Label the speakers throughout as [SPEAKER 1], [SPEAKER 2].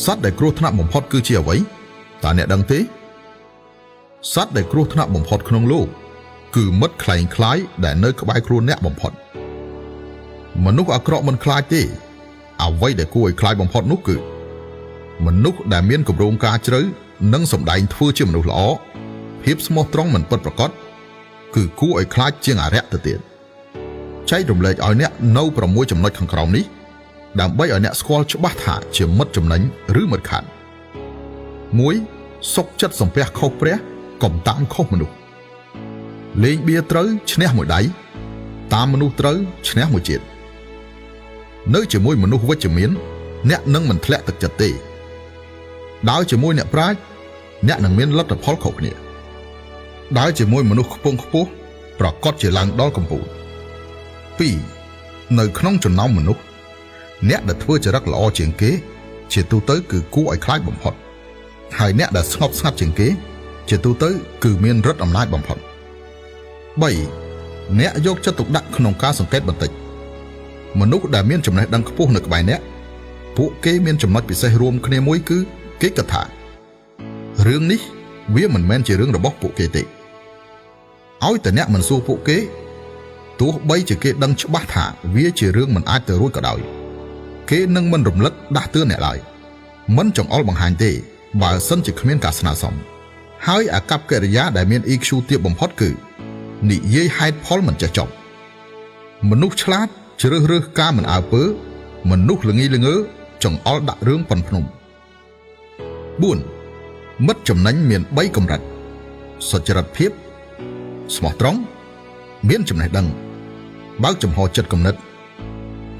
[SPEAKER 1] សត្វដែលគ្រោះថ្នាក់បំផុតគឺជាអ្វីតើអ្នកដឹងទេសត្វដែលគ្រោះថ្នាក់បំផុតក្នុងលោកគឺមិត្តខ្លែងខ្លាយដែលនៅក្បែរខ្លួនអ្នកបំផុតមនុស្សអាក្រក់មិនខ្លាចទេអ្វីដែលគួរឲ្យខ្លាចបំផុតនោះគឺមនុស្សដែលមានគម្រោងការជ្រៅនិងសម្ដែងធ្វើជាមនុស្សល្អភាពស្មោះត្រង់មិនពិតប្រាកដគឺគួរឲ្យខ្លាចជាងអារក្សទៅទៀតចែករំលែកឲ្យអ្នកនៅ6ចំណុចខាងក្រោមនេះដើម្បីឲ្យអ្នកស្គាល់ច្បាស់ថាជាមិត្តចំណេញឬមិត្តខាត 1. សុខចិត្តសំពះខុសព្រះកុំតាមខុសមនុស្សលេងបៀត្រូវឈ្នះមួយដៃតាមមនុស្សត្រូវឈ្នះមួយជាតិនៅជាមួយមនុស្សវិជ្ជមានអ្នកនឹងមិនធ្លាក់ទឹកចិត្តទេដើរជាមួយអ្នកប្រាជ្ញអ្នកនឹងមានលទ្ធផលខុសគ្នាដើរជាមួយមនុស្សខ្ពង់ខ្ពស់ប្រកាសជាឡើងដល់កំពូល 2. នៅក្នុងចំណោមមនុស្សអ្នកដែលធ្វើចរិតល្អជាងគេជាទូទៅគឺគួរឲ្យខ្លាចបំផុតហើយអ្នកដែលស្ងប់ស្ងាត់ជាងគេជាទូទៅគឺមានឫទ្ធិអំណាចបំផុត 3. អ្នកយកចិត្តទុកដាក់ក្នុងការសង្កេតបន្តិចមនុស្សដែលមានចំណេះដឹងខ្ពស់នៅក្បែរអ្នកពួកគេមានចំណុចពិសេសរួមគ្នាមួយគឺគេគិតថារឿងនេះវាមិនមែនជារឿងរបស់ពួកគេទេឲ្យតែអ្នកមិនសួរពួកគេទោះបីជាគេដឹងច្បាស់ថាវាជារឿងមិនអាចទៅរួចក៏ដោយគេនឹងមិនរំលឹកដាស់តឿនអ្នកឡើយមិនចង្អុលបង្ហាញទេបើសិនជាគ្មានការស្នើសុំហើយអាកប្បកិរិយាដែលមាន EQ ទាបបំផុតគឺនិយាយហេតុផលមិនចេះចប់មនុស្សឆ្លាតជ្រើសរើសការមិនអើពើមនុស្សល្ងីល្ងើចង្អុលដាក់រឿងប៉ុនភ្នំ 4. មិត្តចំណេញមាន3កម្រិតសុចរិតភាពស្មោះត្រង់មានចំណេះដឹងបើកចំហចិត្តគំនិត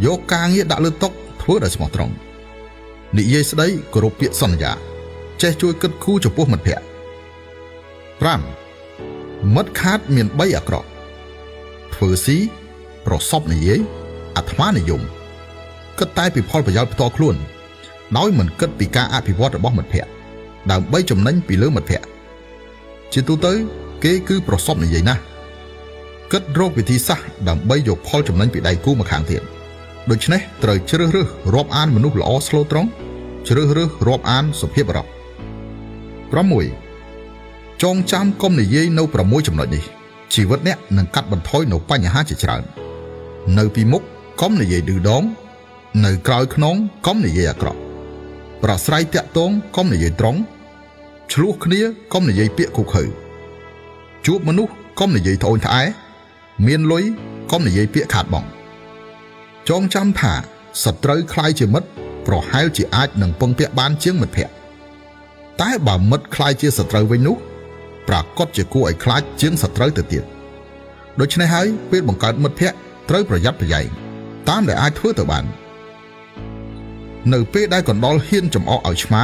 [SPEAKER 1] យកការងារដាក់លើតុធ្វើដោយស្មោះត្រង់និយាយស្ដីគោរពពាក្យសន្យាចេះជួយគិតគូរចំពោះមិត្តភក្តិ 5. មិត្តខាតមាន3អាក្រក់ធ្វើស៊ីប្រសពនិយាយអាត្មានិយមគិតតែពីផលប្រយោជន៍ផ្ទាល់ខ្លួនដោយមិនគិតពីការអភិវឌ្ឍរបស់មិត្តភក្តិដើម្បីចំណេញពីលើមិត្តភក្តិជាទូទៅគេគឺប្រសពនិយាយណាស់គិតរកវិធីសាស្ត្រដើម្បីយកផលចំណេញពីដៃគូមកខាងទៀតដូច្នេះត្រូវជ្រើសរើសរាប់អានមនុស្សល្អស្លូតត្រង់ជ្រើសរើសរាប់អានសុភាពបុរស 6. ចងចាំកុំនិយាយនៅ6ចំណុចនេះជីវិតអ្នកនឹងកាត់បន្ថយនៅបញ្ហាជាច្រើននៅពីមុខកុំនិយាយឌឺដងនៅក្រោយខ្នងកុំនិយាយអាក្រក់ប្រស្រ័យតាក់ទងកុំនិយាយត្រង់ឆ្លោះគ្នាកុំនិយាយពាក្យឃុខើជួបមនុស្សកុំនិយាយត្អូញត្អែមានលុយកុំនិយាយពាក្យខាតបង់ចងចាំថាសត្រូវខ្លាយជាមិត្តប្រហែលជាអាចនឹងពឹងពាក់បានជាងមិត្តភក្តិតែបើមិត្តខ្លាយជាសត្រូវវិញនោះប្រាកដជាគួរឲ្យខ្លាចជាងសត្រូវទៅទៀតដូច្នេះហើយពេលបង្កើតមិត្តភក្តិត្រូវប្រយ័ត្នប្រយែងតាមដែលអាចធ្វើទៅបាននៅពេលដែលកណ្ដុរហ៊ានចំអកឲ្យឆ្មា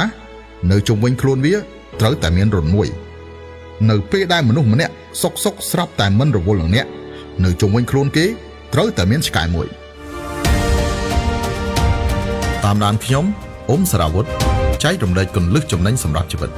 [SPEAKER 1] នៅជុំវិញខ្លួនវាត្រូវតែមានរន្ធមួយនៅពេលដែលមនុស្សម្នាក់សុកស្រាប់តែមិនរវល់នឹងអ្នកនៅជុំវិញខ្លួនគេត្រូវតែមានឆ្កែមួយតាមដានខ្ញុំអ៊ុំសារាវុធចែករំលែកគន្លឹះចំណេញសម្រាប់ជីវិត